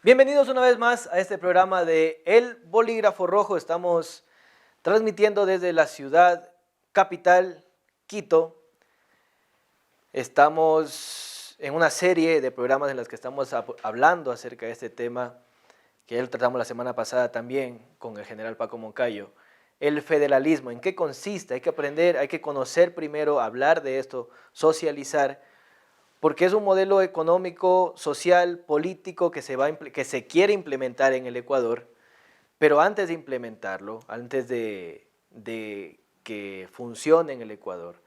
Bienvenidos una vez más a este programa de El Bolígrafo Rojo. Estamos transmitiendo desde la ciudad capital, Quito. Estamos en una serie de programas en los que estamos hablando acerca de este tema que ya lo tratamos la semana pasada también con el general Paco Moncayo. El federalismo, ¿en qué consiste? Hay que aprender, hay que conocer primero, hablar de esto, socializar, porque es un modelo económico, social, político que se quiere implementar en el Ecuador, pero antes de implementarlo, antes de que funcione en el Ecuador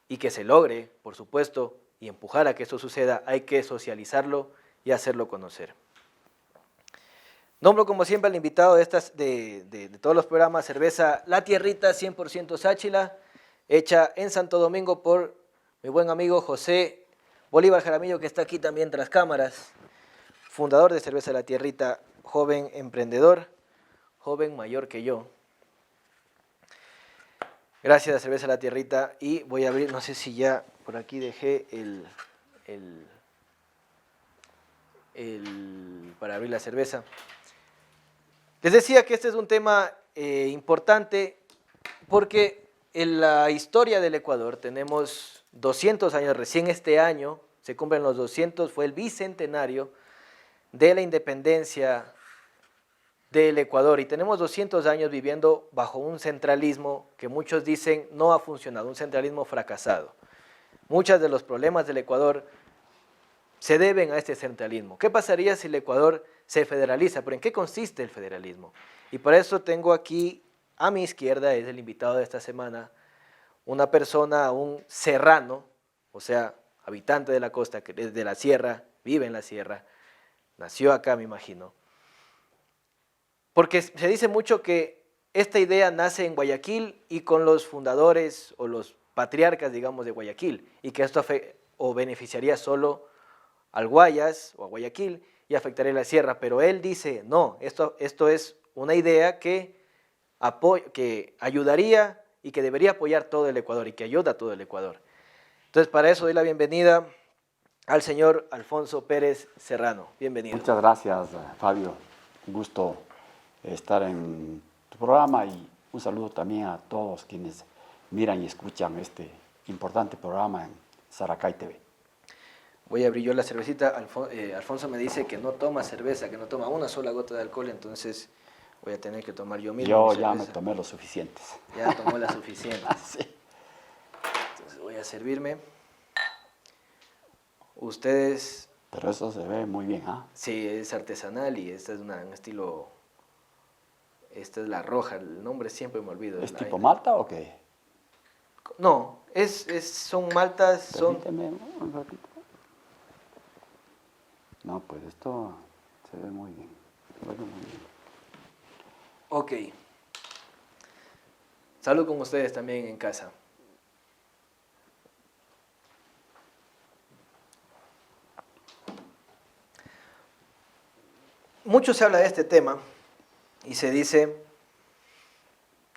y que se logre, por supuesto, y empujar a que esto suceda, hay que socializarlo y hacerlo conocer. Nombro como siempre al invitado de todos los programas, cerveza La Tierrita 100% Sáchila, hecha en Santo Domingo por mi buen amigo José Bolívar Jaramillo, que está aquí también tras cámaras, fundador de Cerveza La Tierrita, joven emprendedor, joven mayor que yo. Gracias a Cerveza La Tierrita, y voy a abrir, no sé si ya por aquí dejé para abrir la cerveza. Les decía que este es un tema importante porque en la historia del Ecuador tenemos 200 años, recién este año se cumplen los 200, fue el bicentenario de la independencia del Ecuador y tenemos 200 años viviendo bajo un centralismo que muchos dicen no ha funcionado, un centralismo fracasado. Muchos de los problemas del Ecuador se deben a este centralismo. ¿Qué pasaría si el Ecuador se federaliza? ¿Pero en qué consiste el federalismo? Y por eso tengo aquí a mi izquierda, es el invitado de esta semana, una persona, un serrano, o sea, habitante de la costa, que es de la sierra, vive en la sierra, nació acá, me imagino. Porque se dice mucho que esta idea nace en Guayaquil y con los fundadores o los patriarcas, digamos, de Guayaquil, y que esto beneficiaría solo al Guayas o a Guayaquil y afectaría la sierra, pero él dice, no, esto es una idea que ayudaría y que debería apoyar todo el Ecuador y que ayuda a todo el Ecuador. Entonces, para eso doy la bienvenida al señor Alfonso Pérez Serrano. Bienvenido. Muchas gracias, Fabio. Un gusto estar en tu programa y un saludo también a todos quienes miran y escuchan este importante programa en Saracay TV. Voy a abrir yo la cervecita. Alfonso me dice que no toma cerveza, que no toma una sola gota de alcohol, entonces voy a tener que tomar yo mismo. Yo ya me tomé los suficientes. Ya tomó las suficientes. Sí. Entonces voy a servirme. Ustedes... Pero eso se ve muy bien, ¿ah? Sí, es artesanal y esta es un estilo... Esta es la roja, el nombre siempre me olvido. ¿Es tipo malta o qué? No, son maltas, Permíteme un ratito. No, pues esto se ve muy bien. Se ve muy bien. Ok. Salud con ustedes también en casa. Mucho se habla de este tema y se dice,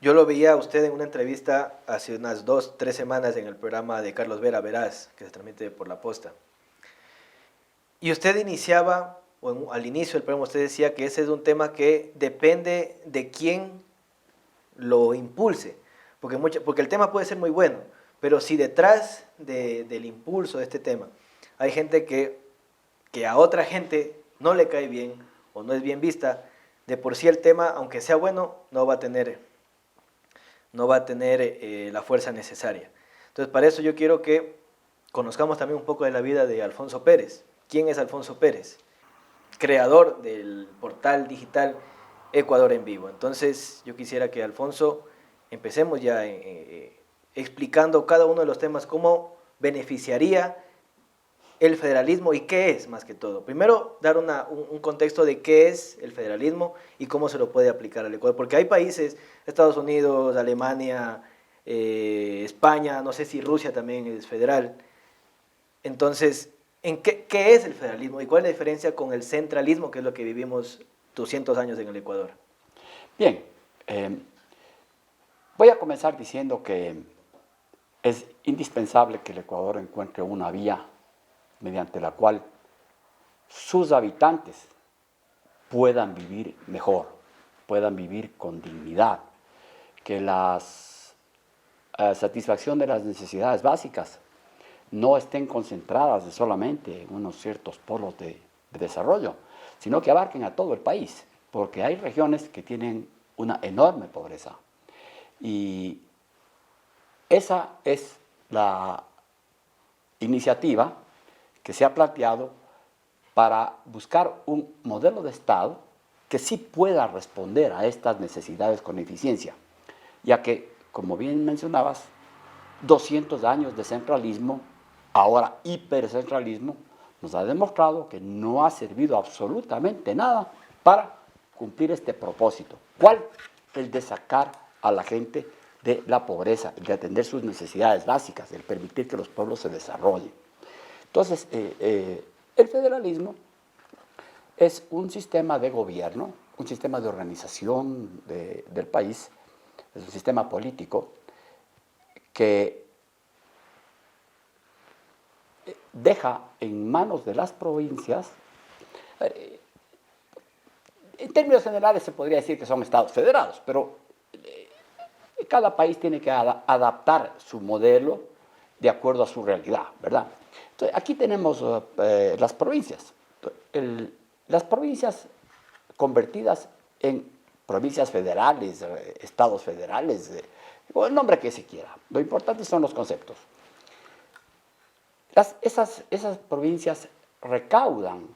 yo lo veía a usted en una entrevista hace unas 2, 3 semanas en el programa de Carlos Vera Veraz, que se transmite por La Posta. Y usted iniciaba, al inicio del programa usted decía que ese es un tema que depende de quién lo impulse, porque el tema puede ser muy bueno, pero si detrás del impulso de este tema hay gente que a otra gente no le cae bien o no es bien vista, de por sí el tema, aunque sea bueno, no va a tener la fuerza necesaria. Entonces, para eso yo quiero que conozcamos también un poco de la vida de Alfonso Pérez. ¿Quién es Alfonso Pérez? Creador del portal digital Ecuador en Vivo. Entonces, yo quisiera que, Alfonso, empecemos ya explicando cada uno de los temas, cómo beneficiaría el federalismo y qué es, más que todo. Primero, dar un contexto de qué es el federalismo y cómo se lo puede aplicar al Ecuador, porque hay países, Estados Unidos, Alemania, España, no sé si Rusia también es federal. Entonces, ¿qué es el federalismo y cuál es la diferencia con el centralismo, que es lo que vivimos 200 años en el Ecuador? Bien, voy a comenzar diciendo que es indispensable que el Ecuador encuentre una vía mediante la cual sus habitantes puedan vivir mejor, puedan vivir con dignidad, que la satisfacción de las necesidades básicas no estén concentradas solamente en unos ciertos polos de desarrollo, sino que abarquen a todo el país, porque hay regiones que tienen una enorme pobreza. Y esa es la iniciativa que se ha planteado para buscar un modelo de Estado que sí pueda responder a estas necesidades con eficiencia, ya que, como bien mencionabas, 200 años de centralismo, ahora hipercentralismo, nos ha demostrado que no ha servido absolutamente nada para cumplir este propósito. ¿Cuál? El de sacar a la gente de la pobreza, el de atender sus necesidades básicas, el permitir que los pueblos se desarrollen. Entonces, el federalismo es un sistema de gobierno, un sistema de organización del país, es un sistema político que deja en manos de las provincias, en términos generales se podría decir que son estados federados, pero cada país tiene que adaptar su modelo de acuerdo a su realidad, ¿verdad? Entonces, aquí tenemos las provincias. Las provincias convertidas en provincias federales, estados federales, o el nombre que se quiera. Lo importante son los conceptos. Esas provincias recaudan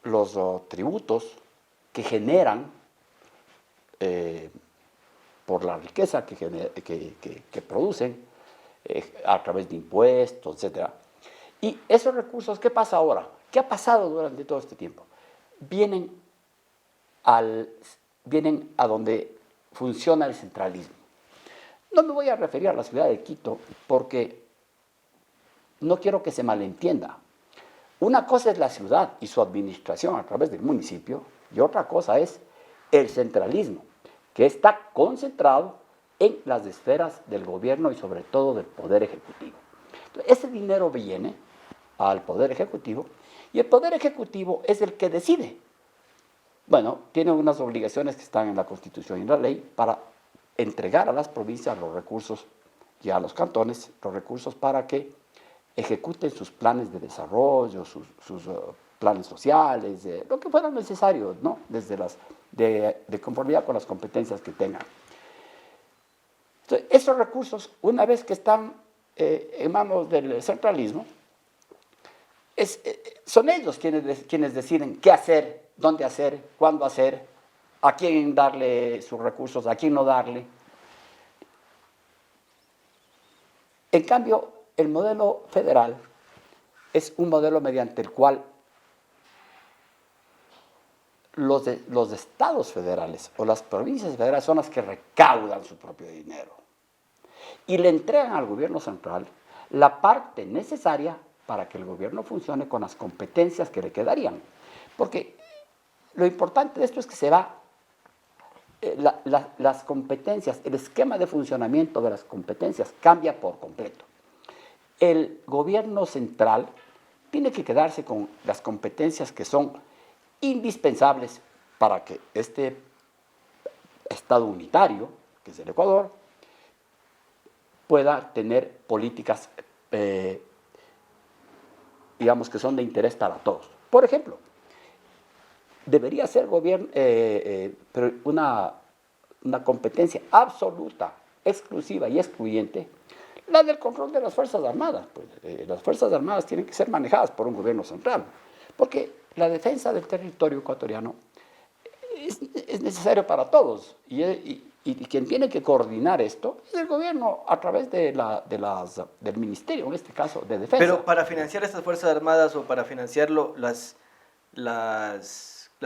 los tributos que generan por la riqueza que producen a través de impuestos, etc. Y esos recursos, ¿qué pasa ahora? ¿Qué ha pasado durante todo este tiempo? Vienen a donde funciona el centralismo. No me voy a referir a la ciudad de Quito porque no quiero que se malentienda. Una cosa es la ciudad y su administración a través del municipio y otra cosa es el centralismo, que está concentrado en las esferas del gobierno y sobre todo del Poder Ejecutivo. Entonces, ese dinero viene al Poder Ejecutivo y el Poder Ejecutivo es el que decide. Bueno, tiene unas obligaciones que están en la Constitución y en la ley para entregar a las provincias los recursos y a los cantones los recursos para que ejecuten sus planes de desarrollo, sus planes sociales, lo que fuera necesario, ¿no? Desde de conformidad con las competencias que tengan. Entonces, esos recursos, una vez que están en manos del centralismo, son ellos quienes deciden qué hacer, dónde hacer, cuándo hacer, a quién darle sus recursos, a quién no darle. En cambio, el modelo federal es un modelo mediante el cual los estados federales o las provincias federales son las que recaudan su propio dinero y le entregan al gobierno central la parte necesaria para que el gobierno funcione con las competencias que le quedarían. Porque lo importante de esto es que se va las competencias, el esquema de funcionamiento de las competencias cambia por completo. El gobierno central tiene que quedarse con las competencias que son indispensables para que este Estado unitario, que es el Ecuador, pueda tener políticas, digamos, que son de interés para todos. Por ejemplo, debería ser una competencia absoluta, exclusiva y excluyente la del control de las Fuerzas Armadas. Pues, las Fuerzas Armadas tienen que ser manejadas por un gobierno central, porque la defensa del territorio ecuatoriano es necesario para todos y quien tiene que coordinar esto es el gobierno a través del ministerio, en este caso, de defensa. Pero para financiar estas Fuerzas Armadas o para financiarlo, las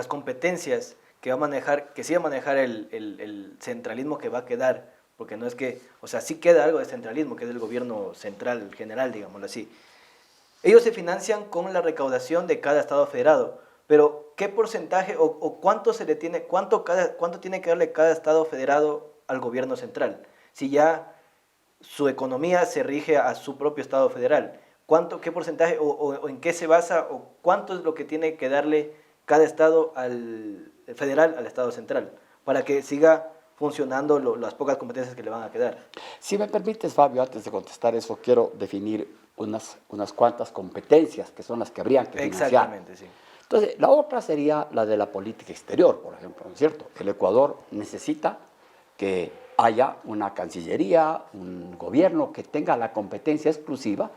competencias que va a manejar, que sí va a manejar el centralismo que va a quedar, porque no es que, o sea, sí queda algo de centralismo, que es el gobierno central, general, digámoslo así. Ellos se financian con la recaudación de cada estado federado, pero ¿qué porcentaje o cuánto cuánto tiene que darle cada estado federado al gobierno central? Si ya su economía se rige a su propio estado federal, ¿qué porcentaje o en qué se basa o cuánto es lo que tiene que darle cada estado federal al Estado central, para que siga funcionando las pocas competencias que le van a quedar. Si me permites, Fabio, antes de contestar eso, quiero definir unas cuantas competencias que son las que habrían que financiar. Exactamente, sí. Entonces, la otra sería la de la política exterior, por ejemplo, ¿no es cierto? El Ecuador necesita que haya una cancillería, un gobierno que tenga la competencia exclusiva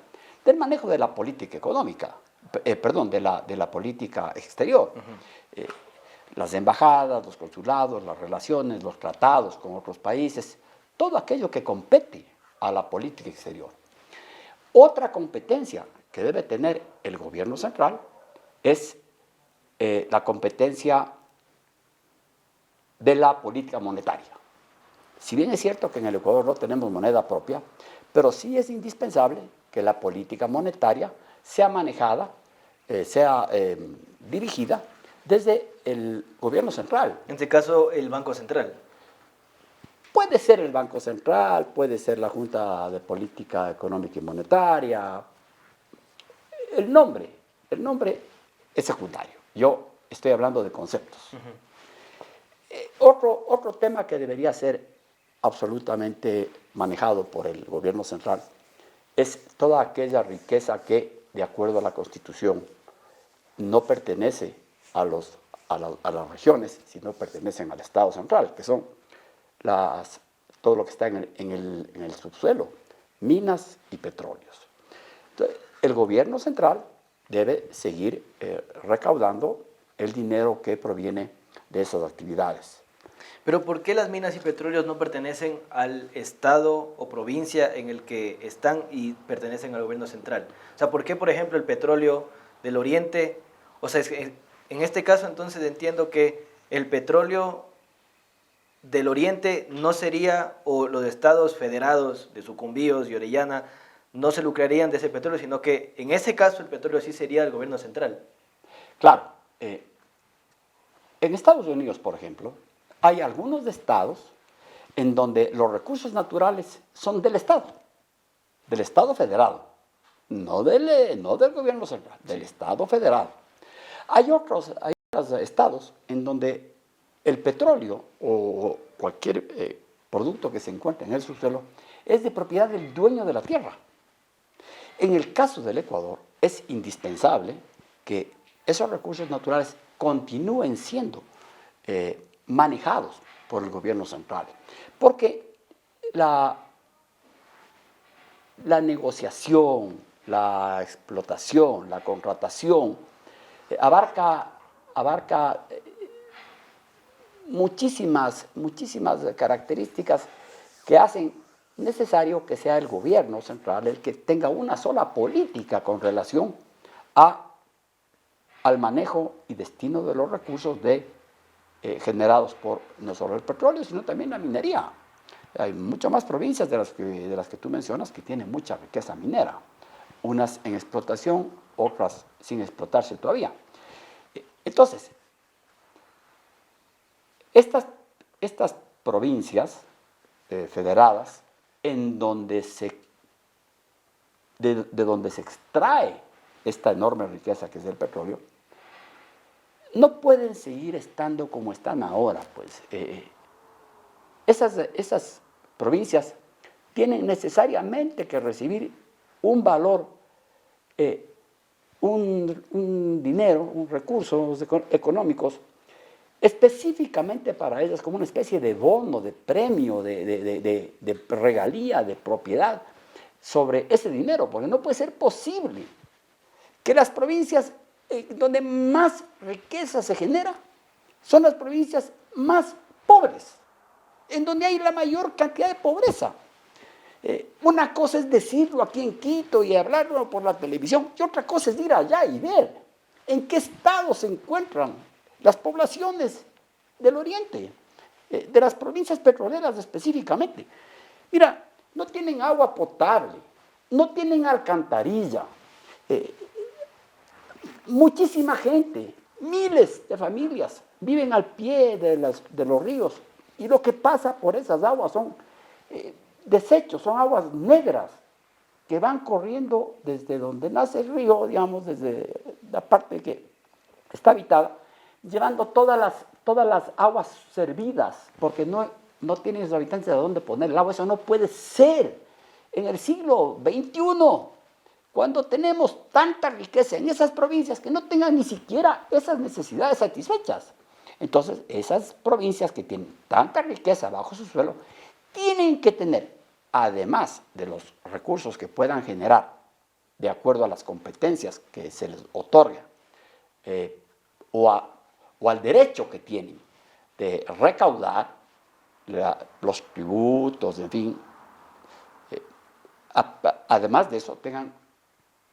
del manejo de la política económica, de la política exterior. Las embajadas, los consulados, las relaciones, los tratados con otros países, todo aquello que compete a la política exterior. Otra competencia que debe tener el gobierno central es la competencia de la política monetaria. Si bien es cierto que en el Ecuador no tenemos moneda propia, pero sí es indispensable que la política monetaria sea manejada, sea dirigida desde el gobierno central. En este caso, el Banco Central. Puede ser el Banco Central, puede ser la Junta de Política Económica y Monetaria. El nombre es secundario. Yo estoy hablando de conceptos. Otro tema que debería ser absolutamente manejado por el gobierno central es toda aquella riqueza que, de acuerdo a la Constitución, no pertenece a las regiones, sino pertenecen al Estado central, que son todo lo que está en el subsuelo, minas y petróleos. Entonces, el gobierno central debe seguir recaudando el dinero que proviene de esas actividades. Pero ¿por qué las minas y petróleos no pertenecen al estado o provincia en el que están y pertenecen al gobierno central? O sea, ¿por qué, por ejemplo, el petróleo del oriente? O sea, en este caso entonces entiendo que el petróleo del oriente no sería, o los estados federados de Sucumbíos y Orellana no se lucrarían de ese petróleo, sino que en ese caso el petróleo sí sería del gobierno central. Claro, en Estados Unidos, por ejemplo, hay algunos estados en donde los recursos naturales son del Estado federado, no del gobierno central, del Estado federado. Hay otros estados en donde el petróleo o cualquier producto que se encuentre en el subsuelo es de propiedad del dueño de la tierra. En el caso del Ecuador es indispensable que esos recursos naturales continúen siendo manejados por el gobierno central, porque la negociación, la explotación, la contratación abarca muchísimas características que hacen necesario que sea el gobierno central el que tenga una sola política con relación al manejo y destino de los recursos generados por no solo el petróleo, sino también la minería. Hay muchas más provincias de las que tú mencionas que tienen mucha riqueza minera, unas en explotación, otras sin explotarse todavía. Entonces, estas provincias federadas, de donde se extrae esta enorme riqueza que es el petróleo, no pueden seguir estando como están ahora. Pues, esas provincias tienen necesariamente que recibir un valor, un dinero, recursos económicos específicamente para ellas, como una especie de bono, de premio, de regalía, de propiedad sobre ese dinero, porque no puede ser posible que las provincias donde más riqueza se genera son las provincias más pobres, en donde hay la mayor cantidad de pobreza. Una cosa es decirlo aquí en Quito y hablarlo por la televisión, y otra cosa es ir allá y ver en qué estado se encuentran las poblaciones del oriente, de las provincias petroleras específicamente. Mira, no tienen agua potable, no tienen alcantarilla, muchísima gente, miles de familias viven al pie de los ríos, y lo que pasa por esas aguas son desechos, son aguas negras que van corriendo desde donde nace el río, digamos, desde la parte que está habitada, llevando todas las aguas servidas, porque no tienen los habitantes de dónde poner el agua. Eso no puede ser. En el siglo XXI, cuando tenemos tanta riqueza en esas provincias que no tengan ni siquiera esas necesidades satisfechas. Entonces, esas provincias que tienen tanta riqueza bajo su suelo, tienen que tener, además de los recursos que puedan generar, de acuerdo a las competencias que se les otorga, o al derecho que tienen de recaudar los tributos, en fin, además de eso, tengan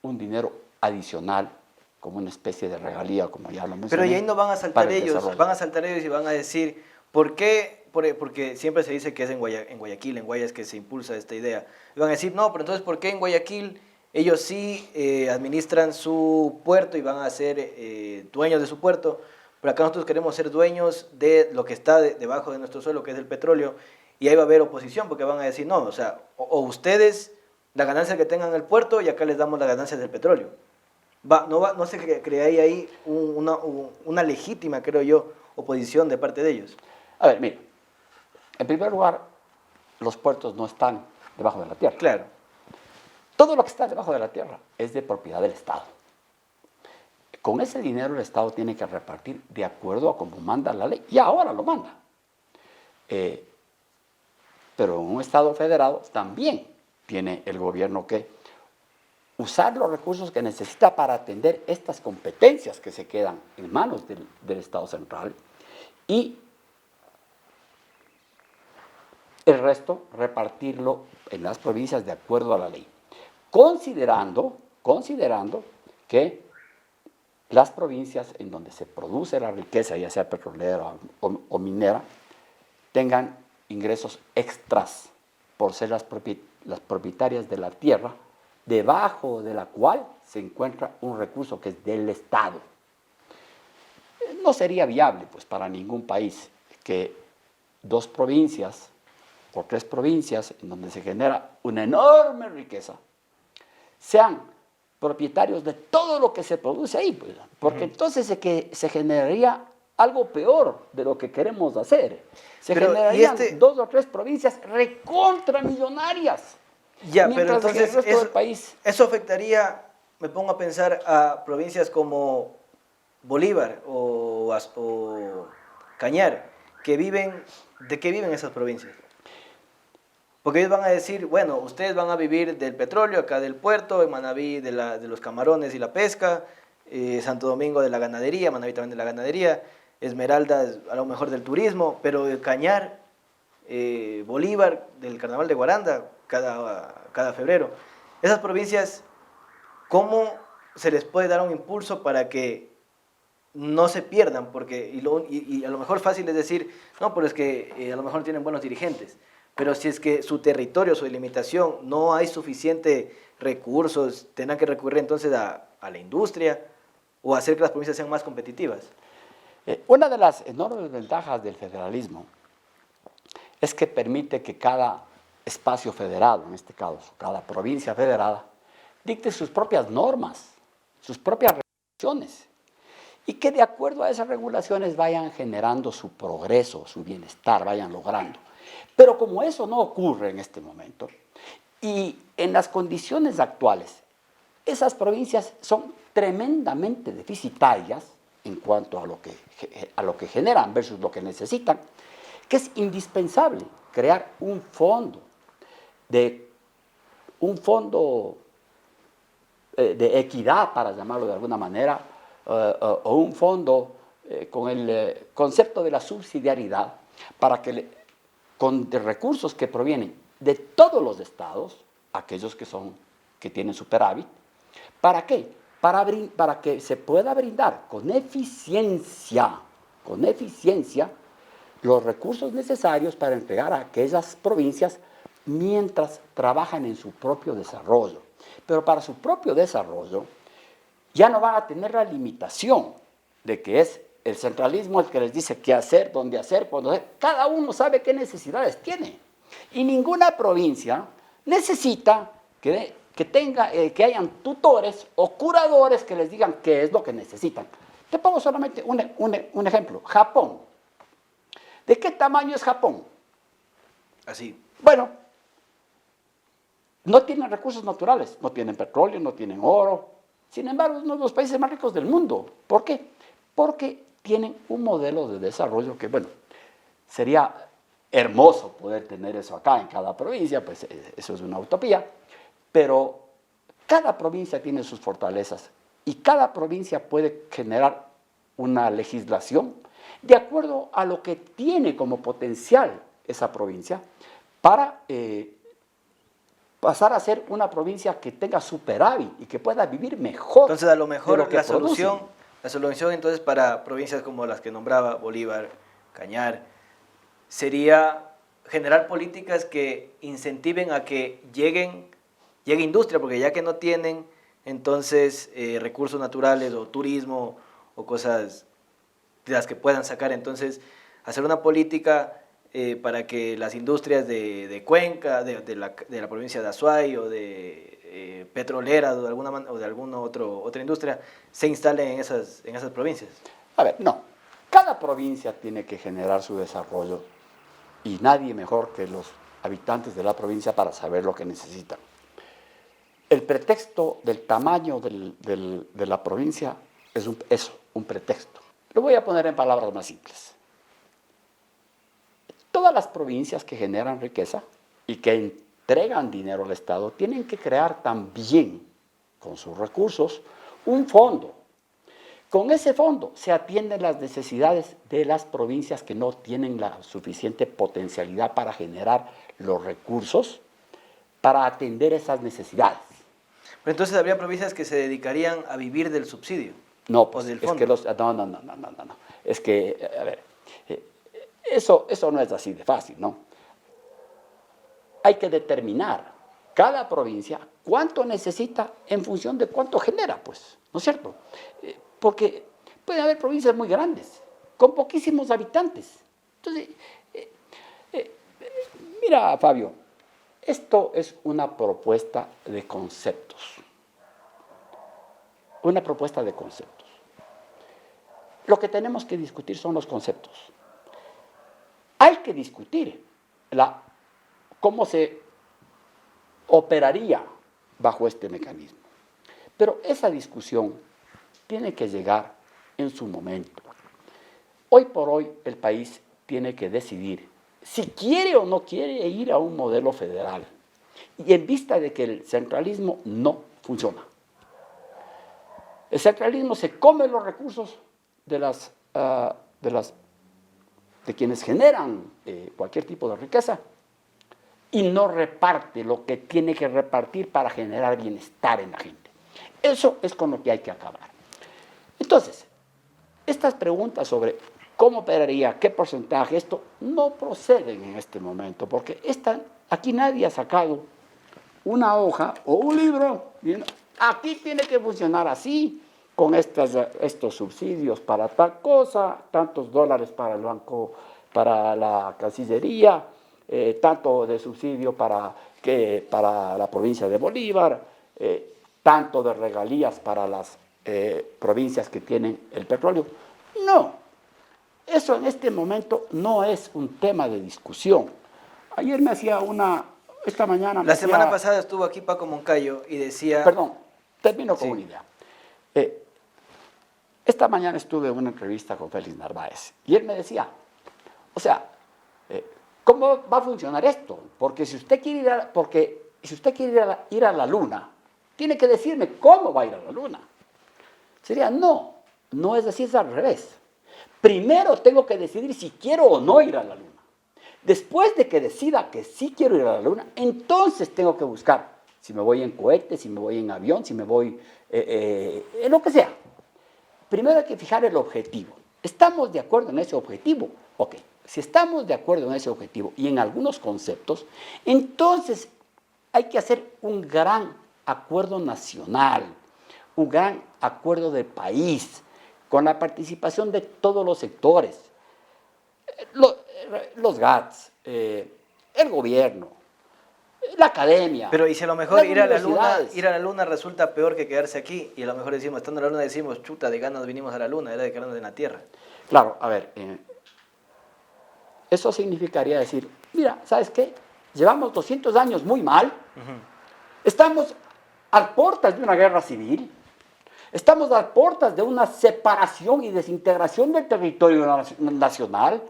un dinero adicional como una especie de regalía, como ya lo mencioné. Pero y ahí no van a saltar ellos, y van a decir, ¿por qué? Porque siempre se dice que es en Guayaquil, en Guayas que se impulsa esta idea. Y van a decir, no, pero entonces, ¿por qué en Guayaquil ellos sí administran su puerto y van a ser dueños de su puerto? Pero acá nosotros queremos ser dueños de lo que está debajo de nuestro suelo, que es el petróleo, y ahí va a haber oposición, porque van a decir, no, o sea, o ustedes la ganancia que tengan en el puerto y acá les damos las ganancias del petróleo. No se crea ahí una legítima, creo yo, oposición de parte de ellos. A ver, mira, en primer lugar, los puertos no están debajo de la tierra. Claro. Todo lo que está debajo de la tierra es de propiedad del Estado. Con ese dinero el Estado tiene que repartir de acuerdo a como manda la ley, y ahora lo manda. Pero en un Estado federado también tiene el gobierno que usar los recursos que necesita para atender estas competencias que se quedan en manos del Estado central, y el resto repartirlo en las provincias de acuerdo a la ley, considerando que las provincias en donde se produce la riqueza, ya sea petrolera o minera, tengan ingresos extras por ser las propietarias de la tierra, debajo de la cual se encuentra un recurso que es del Estado. No sería viable, pues, para ningún país que 2 provincias o 3 provincias en donde se genera una enorme riqueza sean propietarios de todo lo que se produce ahí, pues, porque entonces se generaría algo peor de lo que queremos hacer. Se generarían 2 o 3 provincias recontramillonarias. Ya, pero entonces el resto del país. Eso afectaría, me pongo a pensar, a provincias como Bolívar o Cañar, ¿de qué viven esas provincias? Porque ellos van a decir, bueno, ustedes van a vivir del petróleo, acá del puerto, en Manabí de los camarones y la pesca, Santo Domingo de la ganadería, Manabí también de la ganadería, Esmeraldas a lo mejor del turismo, pero Cañar, Bolívar del Carnaval de Guaranda cada febrero. Esas provincias, ¿cómo se les puede dar un impulso para que no se pierdan? Porque, y a lo mejor fácil es decir, no, pero es que a lo mejor tienen buenos dirigentes, pero si es que su territorio, su delimitación, no hay suficiente recursos, tendrán que recurrir entonces a la industria o hacer que las provincias sean más competitivas. Una de las enormes ventajas del federalismo es que permite que cada espacio federado, en este caso, cada provincia federada, dicte sus propias normas, sus propias regulaciones, y que de acuerdo a esas regulaciones vayan generando su progreso, su bienestar, vayan logrando. Pero como eso no ocurre en este momento, y en las condiciones actuales, esas provincias son tremendamente deficitarias en cuanto a lo que generan versus lo que necesitan, que es indispensable crear un fondo de equidad, para llamarlo de alguna manera, o un fondo con el concepto de la subsidiariedad, para que con de recursos que provienen de todos los estados, aquellos que tienen superávit, ¿para qué? Para que se pueda brindar con eficiencia los recursos necesarios para entregar a aquellas provincias mientras trabajan en su propio desarrollo. Pero para su propio desarrollo ya no van a tener la limitación de que es el centralismo el que les dice qué hacer, dónde hacer, cuándo hacer. Cada uno sabe qué necesidades tiene. Y ninguna provincia necesita que hayan tutores o curadores que les digan qué es lo que necesitan. Te pongo solamente un ejemplo. Japón. ¿De qué tamaño es Japón? Así. Bueno, no tienen recursos naturales, no tienen petróleo, no tienen oro. Sin embargo, es uno de los países más ricos del mundo. ¿Por qué? Porque tienen un modelo de desarrollo que, bueno, sería hermoso poder tener eso acá en cada provincia, pues eso es una utopía, pero cada provincia tiene sus fortalezas y cada provincia puede generar una legislación de acuerdo a lo que tiene como potencial esa provincia para pasar a ser una provincia que tenga superávit y que pueda vivir mejor. Entonces, a lo de mejor lo que produce. la solución entonces para provincias como las que nombraba, Bolívar, Cañar, sería generar políticas que incentiven a que llegue industria, porque ya que no tienen entonces recursos naturales o turismo o cosas de las que puedan sacar, entonces hacer una política para que las industrias de Cuenca, de la provincia de Azuay o de petrolera o de alguna otra industria se instalen en esas provincias. A ver, no. Cada provincia tiene que generar su desarrollo y nadie mejor que los habitantes de la provincia para saber lo que necesitan. El pretexto del tamaño de la provincia es un pretexto. Lo voy a poner en palabras más simples. Todas las provincias que generan riqueza y que entregan dinero al Estado tienen que crear también, con sus recursos, un fondo. Con ese fondo se atienden las necesidades de las provincias que no tienen la suficiente potencialidad para generar los recursos para atender esas necesidades. Pero entonces habría provincias que se dedicarían a vivir del subsidio No, o pues del es fondo. que no. Es que, a ver, eso no es así de fácil, ¿no? Hay que determinar cada provincia cuánto necesita en función de cuánto genera, pues, ¿no es cierto? Porque puede haber provincias muy grandes, con poquísimos habitantes. Entonces, mira, Fabio, esto es una propuesta de conceptos. Una propuesta de conceptos. Lo que tenemos que discutir son los conceptos. Hay que discutir cómo se operaría bajo este mecanismo. Pero esa discusión tiene que llegar en su momento. Hoy por hoy el país tiene que decidir si quiere o no quiere ir a un modelo federal y en vista de que el centralismo no funciona. El centralismo se come los recursos de quienes generan cualquier tipo de riqueza y no reparte lo que tiene que repartir para generar bienestar en la gente. Eso es con lo que hay que acabar. Entonces, estas preguntas sobre cómo operaría, qué porcentaje, esto no proceden en este momento, porque aquí nadie ha sacado una hoja o un libro, aquí tiene que funcionar así, con estos subsidios para tal cosa, tantos dólares para el banco, para la Cancillería, tanto de subsidio para la provincia de Bolívar, tanto de regalías para las provincias que tienen el petróleo. No, eso en este momento no es un tema de discusión. Ayer esta mañana me La hacía... semana pasada estuvo aquí Paco Moncayo y decía... Perdón, termino con Sí. una idea. Esta mañana estuve en una entrevista con Félix Narváez y él me decía, o sea, ¿cómo va a funcionar esto? Porque si usted quiere ir a la luna, tiene que decirme cómo va a ir a la luna. Sería, no es así, es al revés. Primero tengo que decidir si quiero o no ir a la luna. Después de que decida que sí quiero ir a la luna, entonces tengo que buscar si me voy en cohete, si me voy en avión, si me voy en lo que sea. Primero hay que fijar el objetivo. ¿Estamos de acuerdo en ese objetivo? Ok, si estamos de acuerdo en ese objetivo y en algunos conceptos, entonces hay que hacer un gran acuerdo nacional, un gran acuerdo de país, con la participación de todos los sectores, los GATS, el gobierno, La academia. Pero y si a lo mejor las ir a universidades. ir a la luna resulta peor que quedarse aquí, y a lo mejor decimos, estando en la luna decimos, chuta, de ganas vinimos a la luna, era de quedarnos en la Tierra. Claro, a ver, eso significaría decir, mira, ¿sabes qué? Llevamos 200 años muy mal, estamos a puertas de una guerra civil, estamos a puertas de una separación y desintegración del territorio nacional.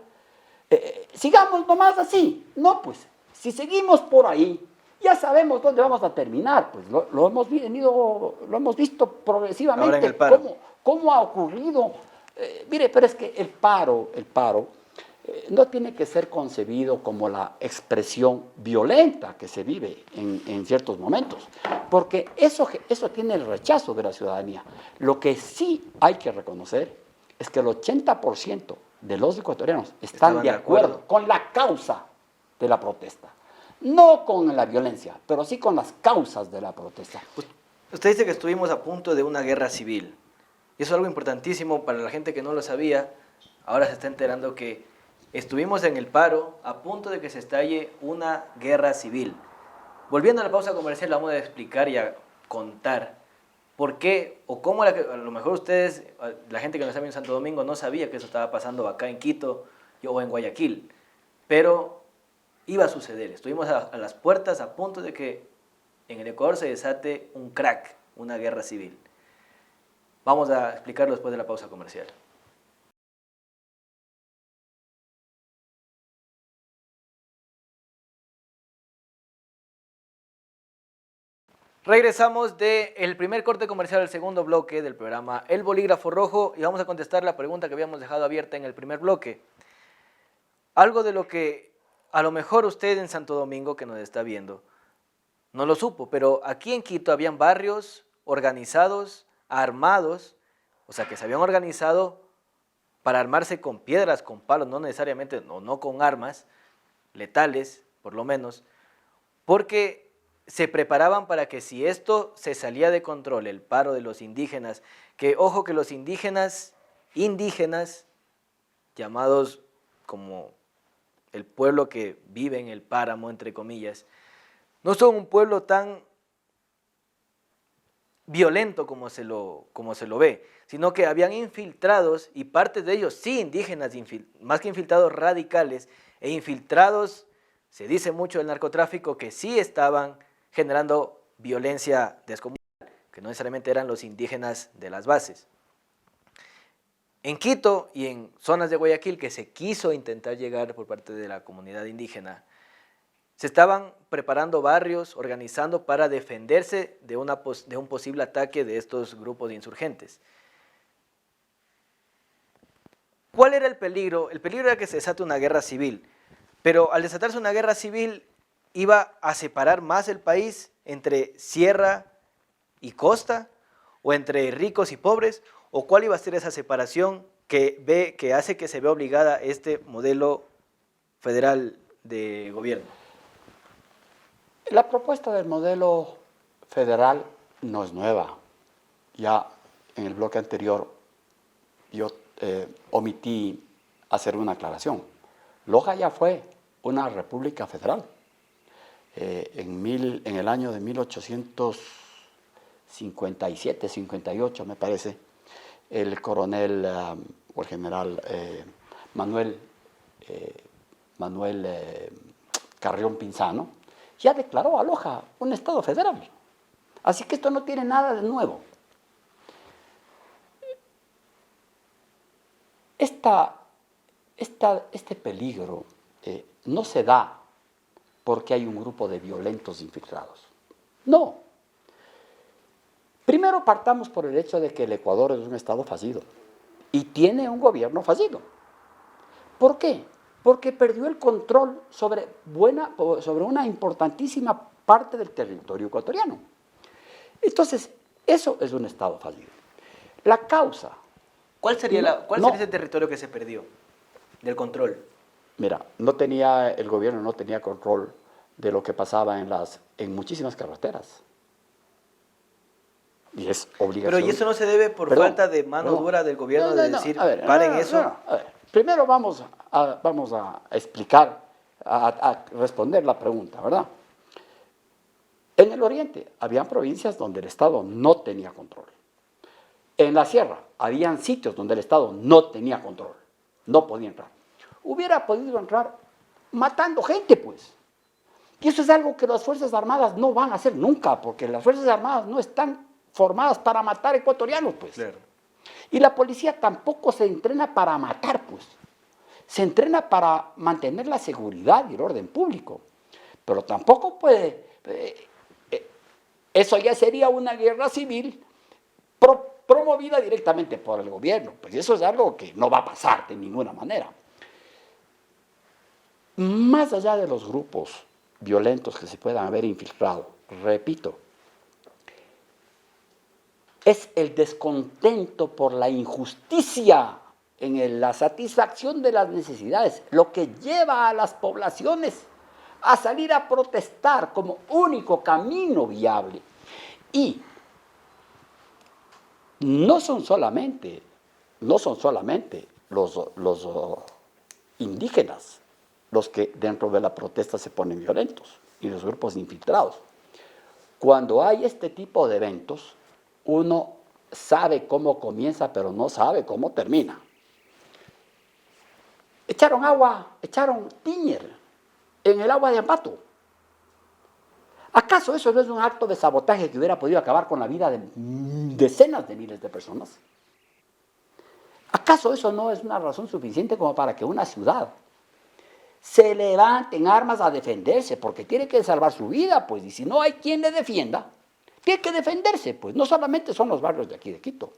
Sigamos nomás así. No, pues, si seguimos por ahí, ya sabemos dónde vamos a terminar. Pues lo hemos visto progresivamente. Ahora en el paro. Cómo ha ocurrido. Mire, pero es que el paro no tiene que ser concebido como la expresión violenta que se vive en ciertos momentos, porque eso tiene el rechazo de la ciudadanía. Lo que sí hay que reconocer es que el 80% de los ecuatorianos están de acuerdo con la causa de la protesta. No con la violencia, pero sí con las causas de la protesta. Usted dice que estuvimos a punto de una guerra civil. Y eso es algo importantísimo para la gente que no lo sabía. Ahora se está enterando que estuvimos en el paro a punto de que se estalle una guerra civil. Volviendo a la pausa comercial, vamos a explicar y a contar por qué o cómo a lo mejor ustedes, la gente que nos sabe en Santo Domingo, no sabía que eso estaba pasando acá en Quito o en Guayaquil. Pero iba a suceder. Estuvimos a las puertas a punto de que en el Ecuador se desate un crack, una guerra civil. Vamos a explicarlo después de la pausa comercial. Regresamos del primer corte comercial al segundo bloque del programa El Bolígrafo Rojo y vamos a contestar la pregunta que habíamos dejado abierta en el primer bloque. Algo de lo que a lo mejor usted en Santo Domingo que nos está viendo no lo supo, pero aquí en Quito habían barrios organizados, armados, o sea que se habían organizado para armarse con piedras, con palos, no necesariamente, no con armas letales, por lo menos, porque se preparaban para que si esto se salía de control, el paro de los indígenas, que ojo que los indígenas, llamados como el pueblo que vive en el páramo, entre comillas, no son un pueblo tan violento como se lo ve, sino que habían infiltrados, y partes de ellos sí indígenas, más que infiltrados radicales, e infiltrados, se dice mucho del narcotráfico, que sí estaban generando violencia descomunal, que no necesariamente eran los indígenas de las bases. En Quito y en zonas de Guayaquil que se quiso intentar llegar por parte de la comunidad indígena, se estaban preparando barrios, organizando para defenderse de un posible ataque de estos grupos de insurgentes. ¿Cuál era el peligro? El peligro era que se desate una guerra civil, pero al desatarse una guerra civil iba a separar más el país entre sierra y costa, o entre ricos y pobres, o cuál iba a ser esa separación que hace que se vea obligada este modelo federal de gobierno. La propuesta del modelo federal no es nueva. Ya en el bloque anterior yo omití hacer una aclaración. Loja ya fue una república federal. En el año de 1857, 58 me parece, el coronel o el general Manuel Carrión Pinzano ya declaró a Loja un estado federal. Así que esto no tiene nada de nuevo. Este peligro no se da porque hay un grupo de violentos infiltrados. No. Primero partamos por el hecho de que el Ecuador es un estado fallido y tiene un gobierno fallido. ¿Por qué? Porque perdió el control sobre una importantísima parte del territorio ecuatoriano. Entonces, eso es un estado fallido. La causa... ¿Cuál sería ese territorio que se perdió del control? Mira, el gobierno no tenía control de lo que pasaba en muchísimas carreteras. Y es obligación. Pero ¿y eso no se debe por falta de mano dura del gobierno de decir, paren eso? A ver, primero vamos a explicar, a responder la pregunta, ¿verdad? En el oriente habían provincias donde el Estado no tenía control. En la sierra habían sitios donde el Estado no tenía control, no podía entrar. Hubiera podido entrar matando gente, pues. Y eso es algo que las Fuerzas Armadas no van a hacer nunca, porque las Fuerzas Armadas no están formadas para matar ecuatorianos, pues. Claro. Y la policía tampoco se entrena para matar, pues. Se entrena para mantener la seguridad y el orden público. Pero tampoco puede... eso ya sería una guerra civil promovida directamente por el gobierno. Pues eso es algo que no va a pasar de ninguna manera. Más allá de los grupos violentos que se puedan haber infiltrado, repito, es el descontento por la injusticia en la satisfacción de las necesidades lo que lleva a las poblaciones a salir a protestar como único camino viable. Y no son solamente los indígenas los que dentro de la protesta se ponen violentos y los grupos infiltrados. Cuando hay este tipo de eventos, uno sabe cómo comienza, pero no sabe cómo termina. Echaron Tiñer en el agua de Ambato. ¿Acaso eso no es un acto de sabotaje que hubiera podido acabar con la vida de decenas de miles de personas? ¿Acaso eso no es una razón suficiente como para que una ciudad se levante en armas a defenderse? Porque tiene que salvar su vida, pues, y si no hay quien le defienda, tiene que defenderse, pues. No solamente son los barrios de aquí de Quito.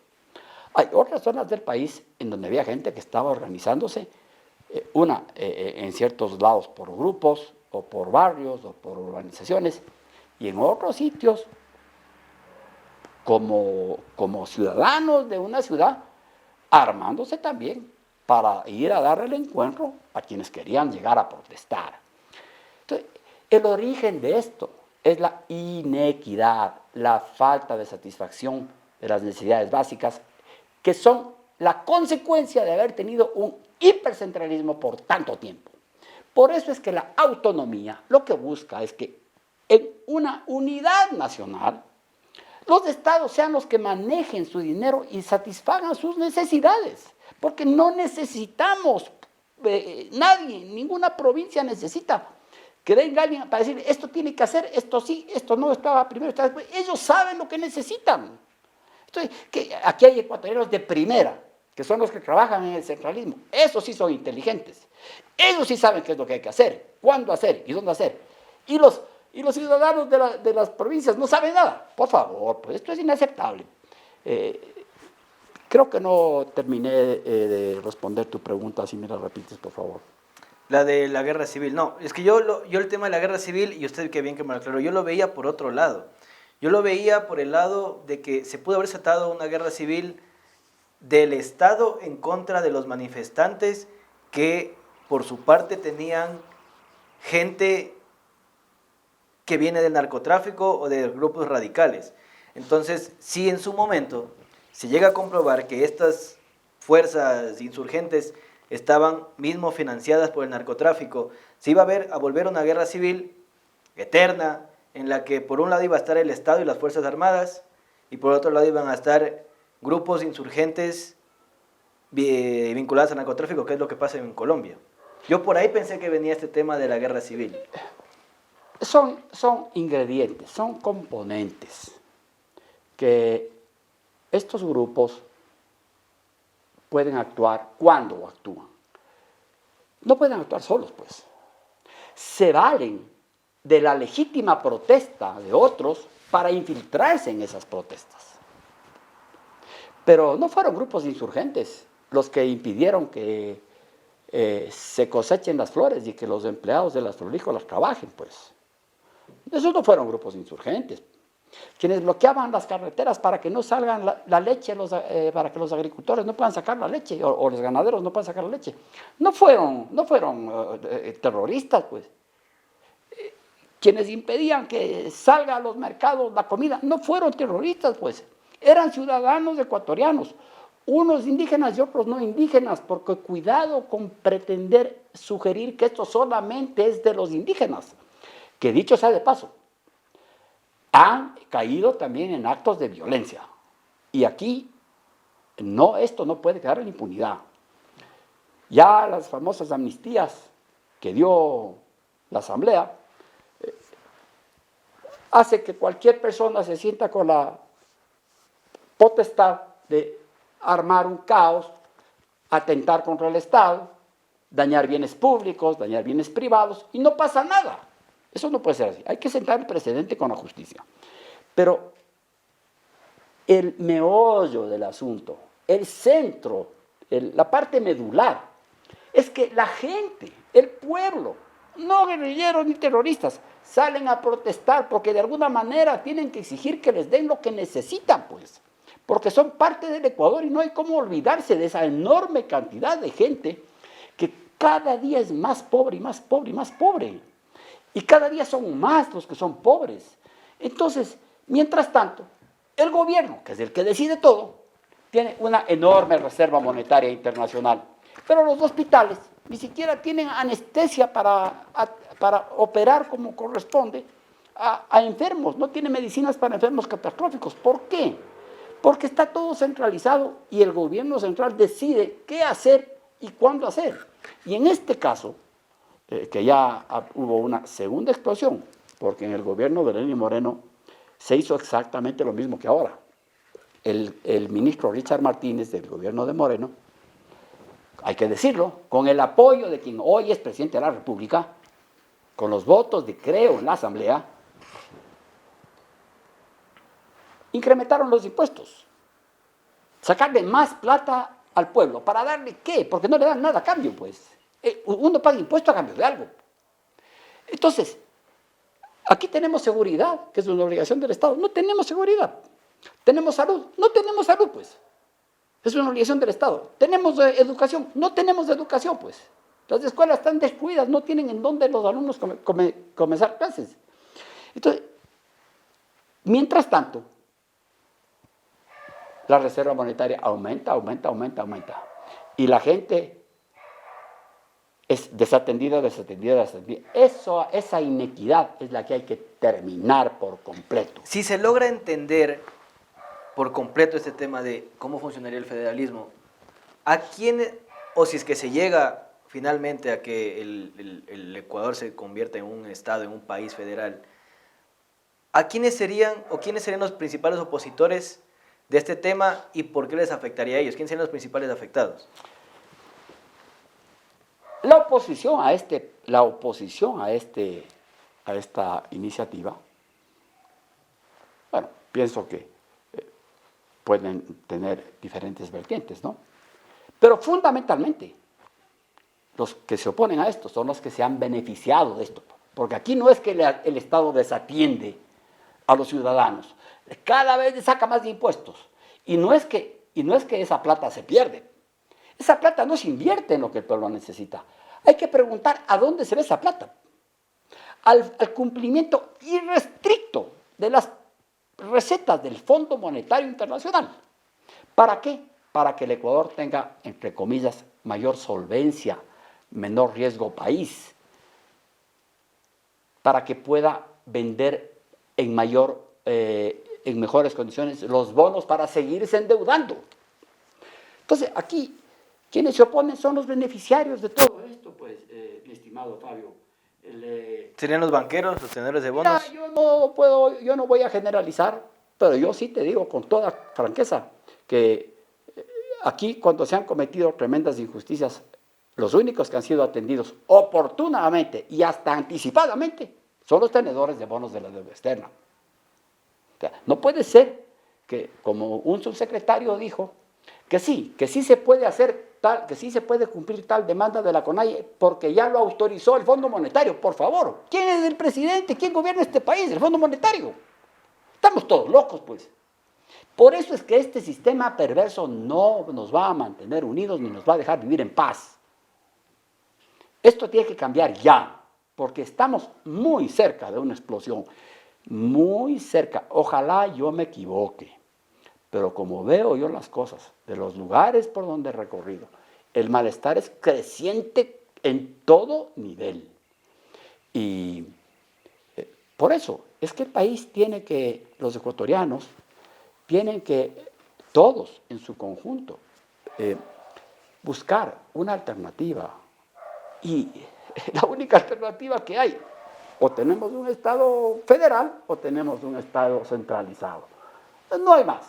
Hay otras zonas del país en donde había gente que estaba organizándose, en ciertos lados por grupos, o por barrios, o por urbanizaciones, y en otros sitios, como ciudadanos de una ciudad, armándose también para ir a dar el encuentro a quienes querían llegar a protestar. Entonces, el origen de esto es la inequidad, la falta de satisfacción de las necesidades básicas, que son la consecuencia de haber tenido un hipercentralismo por tanto tiempo. Por eso es que la autonomía lo que busca es que en una unidad nacional los estados sean los que manejen su dinero y satisfagan sus necesidades, porque no necesitamos, nadie, ninguna provincia necesita que venga alguien para decir, esto tiene que hacer, esto sí, esto no, estaba primero, estaba después. Ellos saben lo que necesitan. Entonces, aquí hay ecuatorianos de primera, que son los que trabajan en el centralismo. Esos sí son inteligentes. Ellos sí saben qué es lo que hay que hacer, cuándo hacer y dónde hacer. Y los ciudadanos de las provincias no saben nada. Por favor, pues esto es inaceptable. Creo que no terminé de responder tu pregunta, si me la repites, por favor. La de la guerra civil. No, es que yo el tema de la guerra civil, y usted qué bien que me lo aclaró, yo lo veía por otro lado. Yo lo veía por el lado de que se pudo haber desatado una guerra civil del Estado en contra de los manifestantes que por su parte tenían gente que viene del narcotráfico o de grupos radicales. Entonces, si en su momento se llega a comprobar que estas fuerzas insurgentes estaban mismo financiadas por el narcotráfico, se iba a volver una guerra civil eterna, en la que por un lado iba a estar el Estado y las Fuerzas Armadas, y por otro lado iban a estar grupos insurgentes vinculados al narcotráfico, que es lo que pasa en Colombia. Yo por ahí pensé que venía este tema de la guerra civil. Son ingredientes, son componentes que estos grupos pueden actuar cuando actúan. No pueden actuar solos, pues. Se valen de la legítima protesta de otros para infiltrarse en esas protestas. Pero no fueron grupos insurgentes los que impidieron que se cosechen las flores y que los empleados de las florícolas trabajen, pues. Esos no fueron grupos insurgentes. Quienes bloqueaban las carreteras para que no salgan la leche, para que los agricultores no puedan sacar la leche, o los ganaderos no puedan sacar la leche, no fueron terroristas, pues. Quienes impedían que salga a los mercados la comida, no fueron terroristas, pues. Eran ciudadanos ecuatorianos, unos indígenas y otros no indígenas, porque cuidado con pretender sugerir que esto solamente es de los indígenas. Que dicho sea de paso, han caído también en actos de violencia. Y aquí, esto no puede quedar en impunidad. Ya las famosas amnistías que dio la Asamblea, hace que cualquier persona se sienta con la potestad de armar un caos, atentar contra el Estado, dañar bienes públicos, dañar bienes privados, y no pasa nada. Eso no puede ser así. Hay que sentar el precedente con la justicia. Pero el meollo del asunto, el centro, la parte medular, es que la gente, el pueblo, no guerrilleros ni terroristas, salen a protestar porque de alguna manera tienen que exigir que les den lo que necesitan, pues, porque son parte del Ecuador y no hay cómo olvidarse de esa enorme cantidad de gente que cada día es más pobre y más pobre y más pobre. Y cada día son más los que son pobres. Entonces, mientras tanto, el gobierno, que es el que decide todo, tiene una enorme reserva monetaria internacional. Pero los hospitales ni siquiera tienen anestesia para operar como corresponde a enfermos, no tienen medicinas para enfermos catastróficos. ¿Por qué? Porque está todo centralizado y el gobierno central decide qué hacer y cuándo hacer. Y en este caso, que ya hubo una segunda explosión, porque en el gobierno de Lenín Moreno se hizo exactamente lo mismo que ahora. El ministro Richard Martínez del gobierno de Moreno, hay que decirlo, con el apoyo de quien hoy es presidente de la República, con los votos de Creo en la Asamblea, incrementaron los impuestos, sacarle más plata al pueblo. ¿Para darle qué? Porque no le dan nada a cambio, pues. Uno paga impuestos a cambio de algo. Entonces, aquí tenemos seguridad, que es una obligación del Estado. No tenemos seguridad. ¿Tenemos salud? No tenemos salud, pues. Es una obligación del Estado. ¿Tenemos educación? No tenemos educación, pues. Las escuelas están descuidadas, no tienen en dónde los alumnos comenzar clases. Entonces, mientras tanto, la reserva monetaria aumenta. Y la gente es desatendida. Esa inequidad es la que hay que terminar por completo. Si se logra entender por completo este tema de cómo funcionaría el federalismo, ¿a quién, o si es que se llega finalmente a que el Ecuador se convierta en un estado, en un país federal, ¿a quiénes serían los principales opositores de este tema y por qué les afectaría a ellos? ¿Quiénes serían los principales afectados? La oposición a esta iniciativa, bueno, pienso que pueden tener diferentes vertientes, ¿no? Pero fundamentalmente, los que se oponen a esto son los que se han beneficiado de esto, porque aquí no es que el Estado desatiende a los ciudadanos, cada vez le saca más de impuestos, y no es que esa plata se pierde, esa plata no se invierte en lo que el pueblo necesita. Hay que preguntar a dónde se ve esa plata. Al cumplimiento irrestricto de las recetas del Fondo Monetario Internacional. ¿Para qué? Para que el Ecuador tenga, entre comillas, mayor solvencia, menor riesgo país, para que pueda vender en mejores condiciones los bonos para seguirse endeudando. Entonces, aquí, quienes se oponen son los beneficiarios de todo esto, pues, mi estimado Fabio. ¿Serían los banqueros, los tenedores de bonos? Yo no voy a generalizar, pero yo sí te digo con toda franqueza que aquí cuando se han cometido tremendas injusticias, los únicos que han sido atendidos oportunamente y hasta anticipadamente son los tenedores de bonos de la deuda externa. O sea, no puede ser que, como un subsecretario dijo, que sí se puede hacer tal, que sí se puede cumplir tal demanda de la CONAIE porque ya lo autorizó el Fondo Monetario. Por favor, ¿quién es el presidente? ¿Quién gobierna este país? El Fondo Monetario. Estamos todos locos, pues. Por eso es que este sistema perverso no nos va a mantener unidos ni nos va a dejar vivir en paz. Esto tiene que cambiar ya, porque estamos muy cerca de una explosión, muy cerca. Ojalá yo me equivoque, pero como veo yo las cosas, de los lugares por donde he recorrido, el malestar es creciente en todo nivel. Y Por eso, es que el país tiene que, los ecuatorianos, tienen que, todos en su conjunto, buscar una alternativa. Y la única alternativa que hay, o tenemos un Estado federal o tenemos un Estado centralizado. No hay más.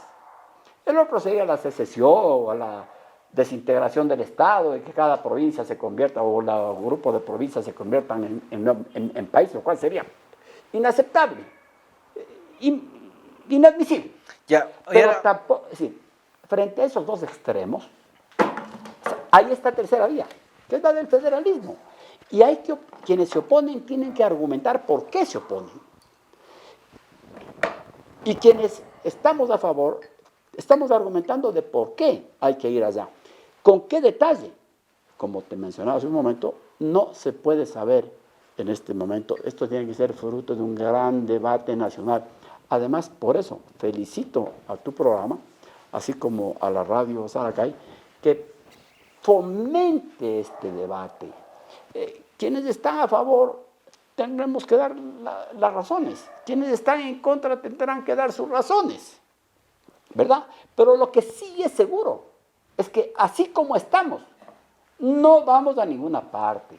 El otro sería la secesión o la desintegración del Estado, de que cada provincia se convierta o el grupo de provincias se conviertan en país, lo cual sería inaceptable, inadmisible. Ya, Pero tampoco, sí, frente a esos dos extremos, hay esta tercera vía, que es la del federalismo. Y hay que, quienes se oponen tienen que argumentar por qué se oponen. Y quienes estamos a favor, estamos argumentando de por qué hay que ir allá. ¿Con qué detalle? Como te mencionaba hace un momento, no se puede saber en este momento. Esto tiene que ser fruto de un gran debate nacional. Además, por eso, felicito a tu programa, así como a la radio Saracay, que fomente este debate. Quienes están a favor tendremos que dar las razones. Quienes están en contra tendrán que dar sus razones, ¿verdad? Pero lo que sí es seguro es que así como estamos, no vamos a ninguna parte.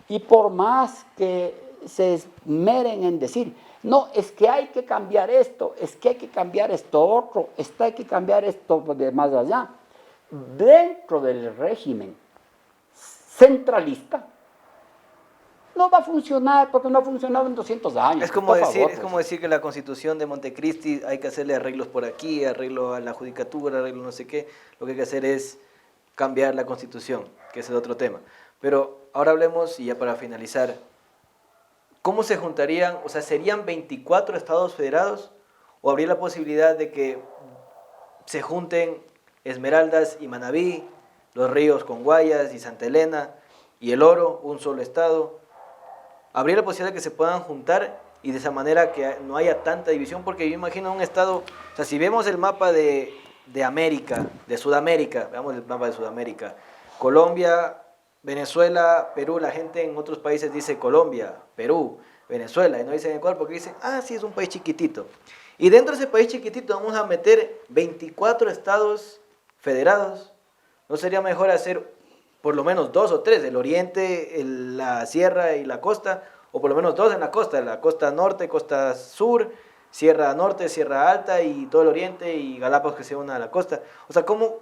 Y por más que se esmeren en decir, no, es que hay que cambiar esto, es que hay que cambiar esto otro, hay que cambiar esto de más allá, dentro del régimen centralista, no va a funcionar porque no ha funcionado en 200 años. Es como, decir que la Constitución de Montecristi hay que hacerle arreglos por aquí, arreglo a la judicatura, arreglo no sé qué. Lo que hay que hacer es cambiar la Constitución, que ese es otro tema. Pero ahora hablemos, y ya para finalizar, ¿cómo se juntarían? O sea, ¿serían 24 estados federados? ¿O habría la posibilidad de que se junten Esmeraldas y Manabí, los ríos con Guayas y Santa Elena y el Oro, un solo estado? ¿Habría la posibilidad de que se puedan juntar y de esa manera que no haya tanta división? Porque yo imagino un estado, o sea, si vemos el mapa de América, de Sudamérica, veamos el mapa de Sudamérica, Colombia, Venezuela, Perú, la gente en otros países dice Colombia, Perú, Venezuela, y no dicen Ecuador porque dicen, ah, sí, es un país chiquitito. Y dentro de ese país chiquitito vamos a meter 24 estados federados. ¿No sería mejor hacer por lo menos 2 o 3, el oriente, la sierra y la costa, o por lo menos 2 en la costa norte, costa sur, sierra norte, sierra alta y todo el oriente y Galápagos que se una a la costa? O sea, ¿cómo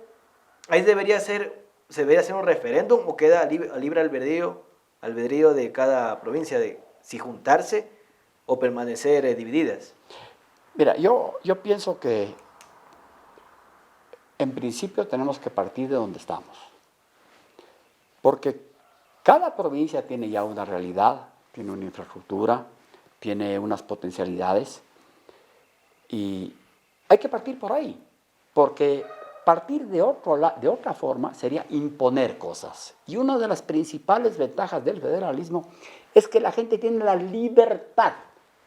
ahí se debería hacer un referéndum o queda a libre albedrío de cada provincia de si juntarse o permanecer divididas? Mira, yo pienso que en principio tenemos que partir de donde estamos. Porque cada provincia tiene ya una realidad, tiene una infraestructura, tiene unas potencialidades y hay que partir por ahí, porque partir de otra forma sería imponer cosas. Y una de las principales ventajas del federalismo es que la gente tiene la libertad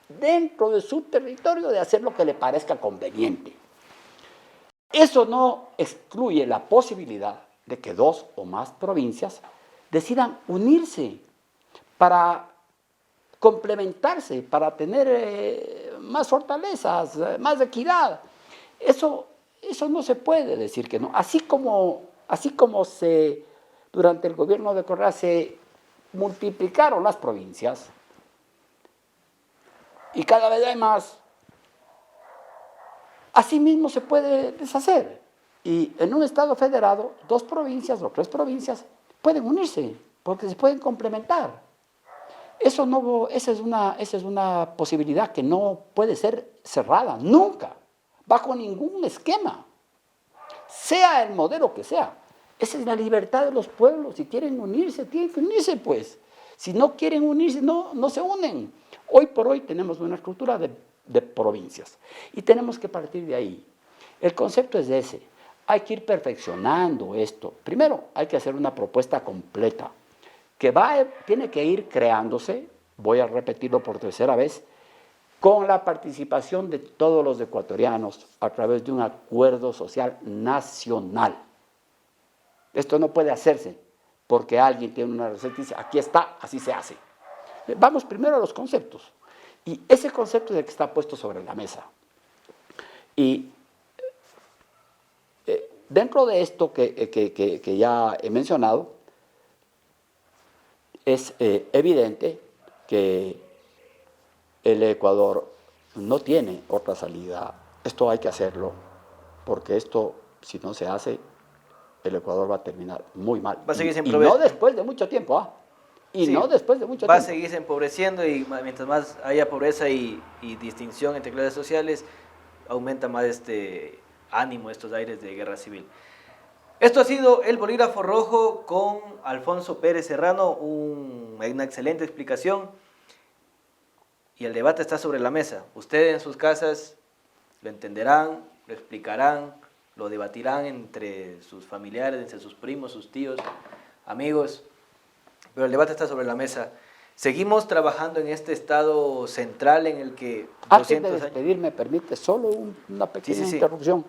dentro de su territorio de hacer lo que le parezca conveniente. Eso no excluye la posibilidad de que 2 o más provincias decidan unirse para complementarse, para tener más fortalezas, más equidad. Eso no se puede decir que no. Así como durante el gobierno de Correa se multiplicaron las provincias y cada vez hay más, así mismo se puede deshacer. Y en un estado federado, 2 provincias o 3 provincias pueden unirse, porque se pueden complementar. Esa es una posibilidad que no puede ser cerrada, nunca, bajo ningún esquema, sea el modelo que sea. Esa es la libertad de los pueblos. Si quieren unirse, tienen que unirse, pues. Si no quieren unirse, no se unen. Hoy por hoy tenemos una estructura de provincias y tenemos que partir de ahí. El concepto es ese. Hay que ir perfeccionando esto. Primero, hay que hacer una propuesta completa que tiene que ir creándose, voy a repetirlo por tercera vez, con la participación de todos los ecuatorianos a través de un acuerdo social nacional. Esto no puede hacerse porque alguien tiene una receta y dice, aquí está, así se hace. Vamos primero a los conceptos. Y ese concepto es el que está puesto sobre la mesa. Y dentro de esto que ya he mencionado, es evidente que el Ecuador no tiene otra salida. Esto hay que hacerlo, porque esto, si no se hace, el Ecuador va a terminar muy mal. Va a seguir sin Y no después de mucho tiempo, ¿ah? Y Sí, no después de mucho va a tiempo. seguirse empobreciendo y mientras más haya pobreza y distinción entre clases sociales, aumenta más este ánimo, estos aires de guerra civil. Esto ha sido El Bolígrafo Rojo con Alfonso Pérez Serrano, una excelente explicación y el debate está sobre la mesa. Ustedes en sus casas lo entenderán, lo explicarán, lo debatirán entre sus familiares, entre sus primos, sus tíos, amigos, pero el debate está sobre la mesa. Seguimos trabajando en este estado central en el que Antes de 200 años... despedirme, permite solo una pequeña Sí. interrupción.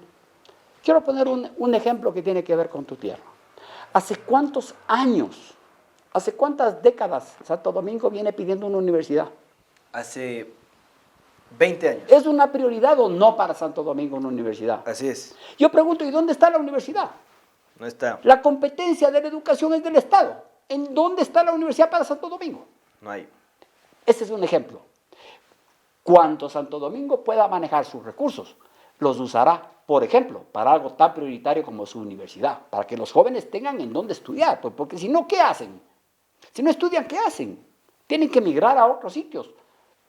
Quiero poner un ejemplo que tiene que ver con tu tierra. ¿Hace cuántos años, hace cuántas décadas Santo Domingo viene pidiendo una universidad? Hace 20 años. ¿Es una prioridad o no para Santo Domingo una universidad? Así es. Yo pregunto, ¿y dónde está la universidad? No está. La competencia de la educación es del Estado. ¿En dónde está la universidad para Santo Domingo? No hay. Ese es un ejemplo. Cuando Santo Domingo pueda manejar sus recursos, los usará, por ejemplo, para algo tan prioritario como su universidad, para que los jóvenes tengan en dónde estudiar, pues, porque si no, ¿qué hacen? Si no estudian, ¿qué hacen? Tienen que emigrar a otros sitios.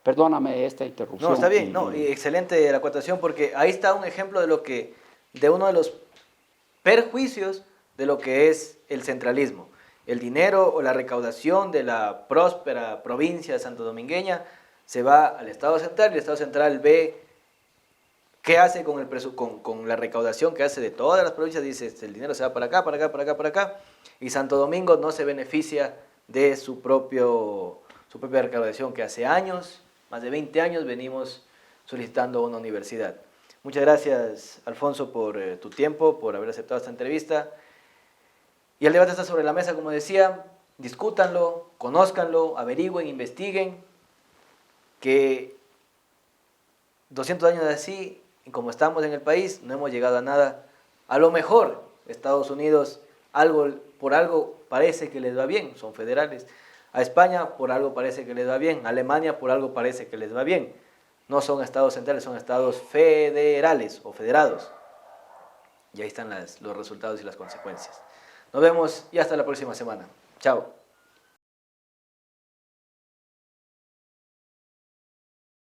Perdóname esta interrupción. No, está bien, y excelente la acotación, porque ahí está un ejemplo de uno de los perjuicios de lo que es el centralismo. El dinero o la recaudación de la próspera provincia santodomingueña se va al Estado central y el Estado central ve qué hace con la recaudación que hace de todas las provincias. Dice, el dinero se va para acá, para acá, para acá, para acá, y Santo Domingo no se beneficia de su propia recaudación que hace años, más de 20 años, venimos solicitando una universidad. Muchas gracias, Alfonso, por tu tiempo, por haber aceptado esta entrevista. Y el debate está sobre la mesa, como decía, discútanlo, conózcanlo, averigüen, investiguen, que 200 años así, y como estamos en el país, no hemos llegado a nada. A lo mejor Estados Unidos, por algo parece que les va bien, son federales. A España por algo parece que les va bien, a Alemania por algo parece que les va bien. No son estados centrales, son estados federales o federados. Y ahí están los resultados y las consecuencias. Nos vemos y hasta la próxima semana. Chao.